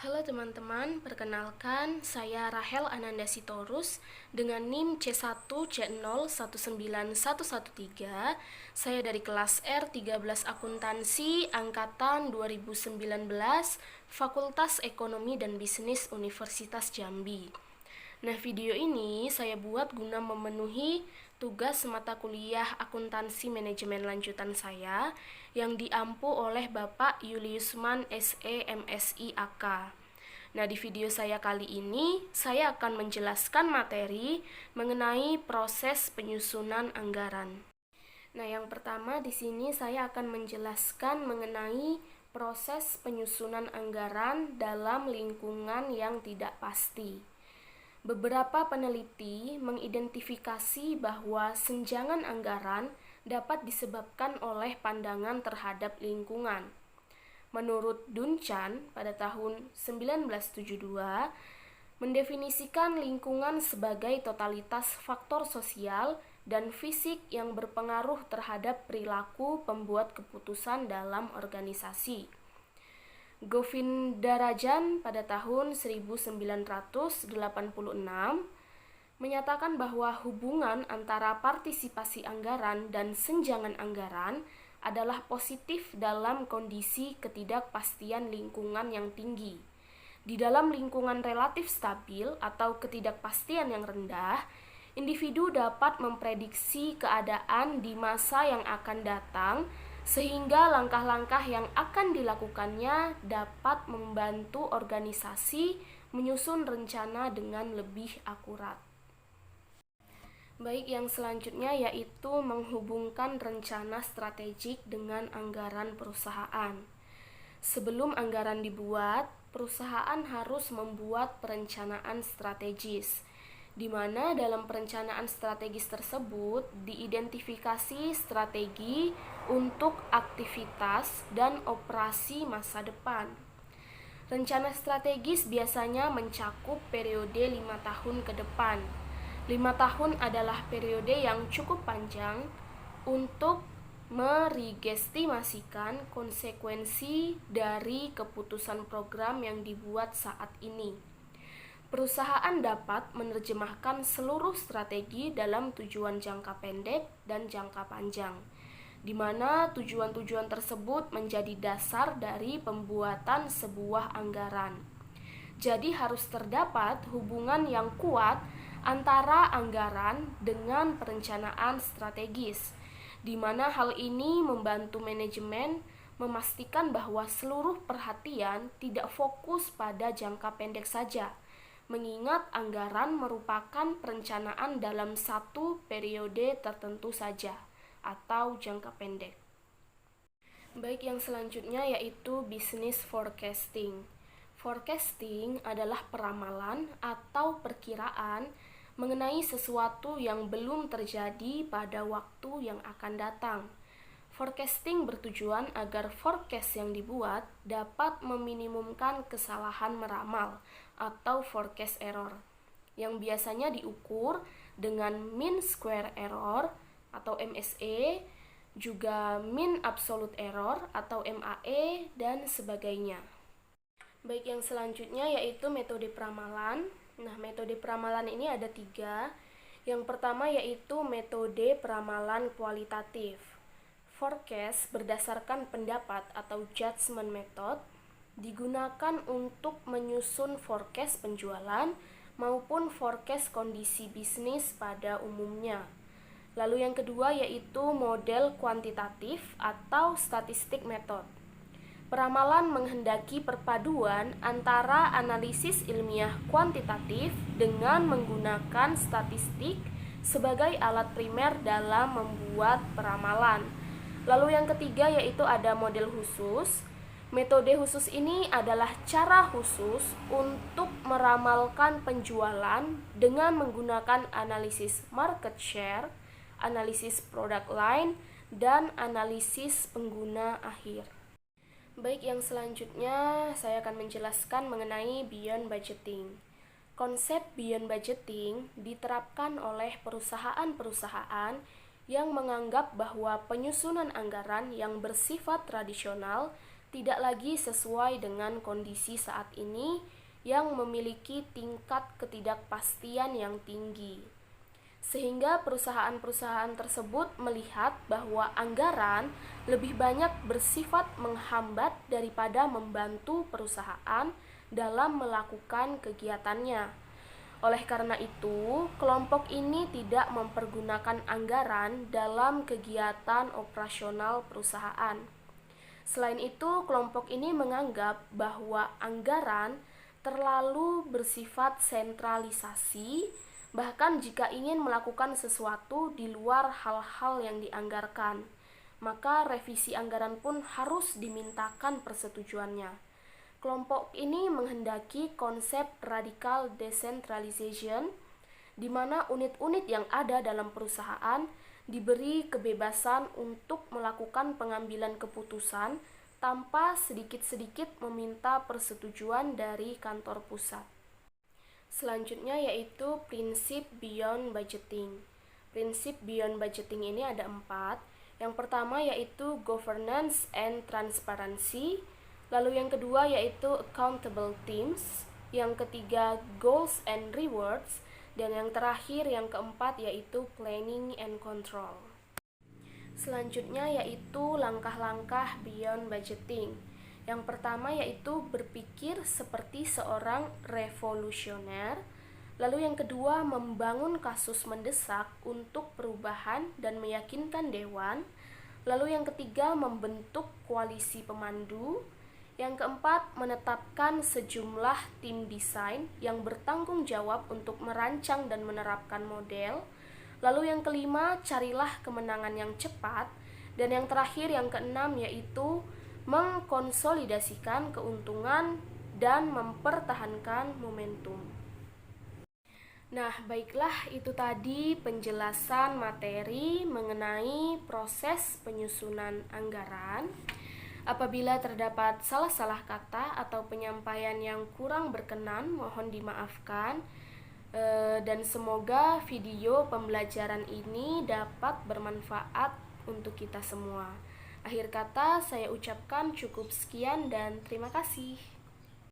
Halo teman-teman, perkenalkan saya Rahel Ananda Sitorus dengan NIM C1C019113. Saya dari kelas R13 Akuntansi angkatan 2019, Fakultas Ekonomi dan Bisnis Universitas Jambi. Nah, video ini saya buat guna memenuhi tugas mata kuliah Akuntansi Manajemen lanjutan saya yang diampu oleh Bapak Yuliusman SE MSI AK. Nah, di video saya kali ini saya akan menjelaskan materi mengenai proses penyusunan anggaran. Nah, yang pertama di sini saya akan menjelaskan mengenai proses penyusunan anggaran dalam lingkungan yang tidak pasti. Beberapa peneliti mengidentifikasi bahwa senjangan anggaran dapat disebabkan oleh pandangan terhadap lingkungan. Menurut Duncan pada tahun 1972, mendefinisikan lingkungan sebagai totalitas faktor sosial dan fisik yang berpengaruh terhadap perilaku pembuat keputusan dalam organisasi. Govindarajan pada tahun 1986 menyatakan bahwa hubungan antara partisipasi anggaran dan senjangan anggaran adalah positif dalam kondisi ketidakpastian lingkungan yang tinggi. Di dalam lingkungan relatif stabil atau ketidakpastian yang rendah, individu dapat memprediksi keadaan di masa yang akan datang, sehingga langkah-langkah yang akan dilakukannya dapat membantu organisasi menyusun rencana dengan lebih akurat. Baik, yang selanjutnya yaitu menghubungkan rencana strategik dengan anggaran perusahaan. Sebelum anggaran dibuat, perusahaan harus membuat perencanaan strategis, di mana dalam perencanaan strategis tersebut diidentifikasi strategi untuk aktivitas dan operasi masa depan. Rencana strategis biasanya mencakup periode 5 tahun ke depan. 5 tahun adalah periode yang cukup panjang untuk meregestimasikan konsekuensi dari keputusan program yang dibuat saat ini. Perusahaan dapat menerjemahkan seluruh strategi dalam tujuan jangka pendek dan jangka panjang, di mana tujuan-tujuan tersebut menjadi dasar dari pembuatan sebuah anggaran. Jadi harus terdapat hubungan yang kuat antara anggaran dengan perencanaan strategis, di mana hal ini membantu manajemen memastikan bahwa seluruh perhatian tidak fokus pada jangka pendek saja, mengingat anggaran merupakan perencanaan dalam satu periode tertentu saja atau jangka pendek. Baik, yang selanjutnya yaitu business forecasting. Forecasting adalah peramalan atau perkiraan mengenai sesuatu yang belum terjadi pada waktu yang akan datang. Forecasting bertujuan agar forecast yang dibuat dapat meminimumkan kesalahan meramal atau forecast error, yang biasanya diukur dengan mean square error atau MSE, juga mean absolute error atau MAE, dan sebagainya. Baik, yang selanjutnya yaitu metode peramalan. Nah, metode peramalan ini ada 3. Yang pertama yaitu metode peramalan kualitatif. Forecast berdasarkan pendapat atau judgment method digunakan untuk menyusun forecast penjualan maupun forecast kondisi bisnis pada umumnya. Lalu yang kedua yaitu model kuantitatif atau statistic method. Peramalan menghendaki perpaduan antara analisis ilmiah kuantitatif dengan menggunakan statistik sebagai alat primer dalam membuat peramalan. Lalu yang ketiga yaitu ada model khusus. Metode khusus ini adalah cara khusus untuk meramalkan penjualan dengan menggunakan analisis market share, analisis product line, dan analisis pengguna akhir. Baik, yang selanjutnya saya akan menjelaskan mengenai beyond budgeting. Konsep beyond budgeting diterapkan oleh perusahaan-perusahaan yang menganggap bahwa penyusunan anggaran yang bersifat tradisional tidak lagi sesuai dengan kondisi saat ini yang memiliki tingkat ketidakpastian yang tinggi. Sehingga perusahaan-perusahaan tersebut melihat bahwa anggaran lebih banyak bersifat menghambat daripada membantu perusahaan dalam melakukan kegiatannya. Oleh karena itu, kelompok ini tidak mempergunakan anggaran dalam kegiatan operasional perusahaan. Selain itu, kelompok ini menganggap bahwa anggaran terlalu bersifat sentralisasi, bahkan jika ingin melakukan sesuatu di luar hal-hal yang dianggarkan, maka revisi anggaran pun harus dimintakan persetujuannya. Kelompok ini menghendaki konsep radical decentralization, di mana unit-unit yang ada dalam perusahaan diberi kebebasan untuk melakukan pengambilan keputusan tanpa sedikit-sedikit meminta persetujuan dari kantor pusat. Selanjutnya yaitu prinsip beyond budgeting. Prinsip beyond budgeting ini ada 4. Yang pertama yaitu governance and transparency. Lalu yang kedua yaitu accountable teams. Yang ketiga goals and rewards. Dan yang terakhir yang keempat yaitu planning and control. Selanjutnya yaitu langkah-langkah beyond budgeting. Yang pertama yaitu berpikir seperti seorang revolusioner. Lalu yang kedua membangun kasus mendesak untuk perubahan dan meyakinkan dewan. Lalu yang ketiga membentuk koalisi pemandu. Yang keempat menetapkan sejumlah tim desain yang bertanggung jawab untuk merancang dan menerapkan model. Lalu yang kelima carilah kemenangan yang cepat. Dan yang terakhir yang keenam yaitu mengkonsolidasikan keuntungan dan mempertahankan momentum. Nah, baiklah, itu tadi penjelasan materi mengenai proses penyusunan anggaran. Apabila terdapat salah-salah kata atau penyampaian yang kurang berkenan, mohon dimaafkan. Dan semoga video pembelajaran ini dapat bermanfaat untuk kita semua. Akhir kata, saya ucapkan cukup sekian dan terima kasih.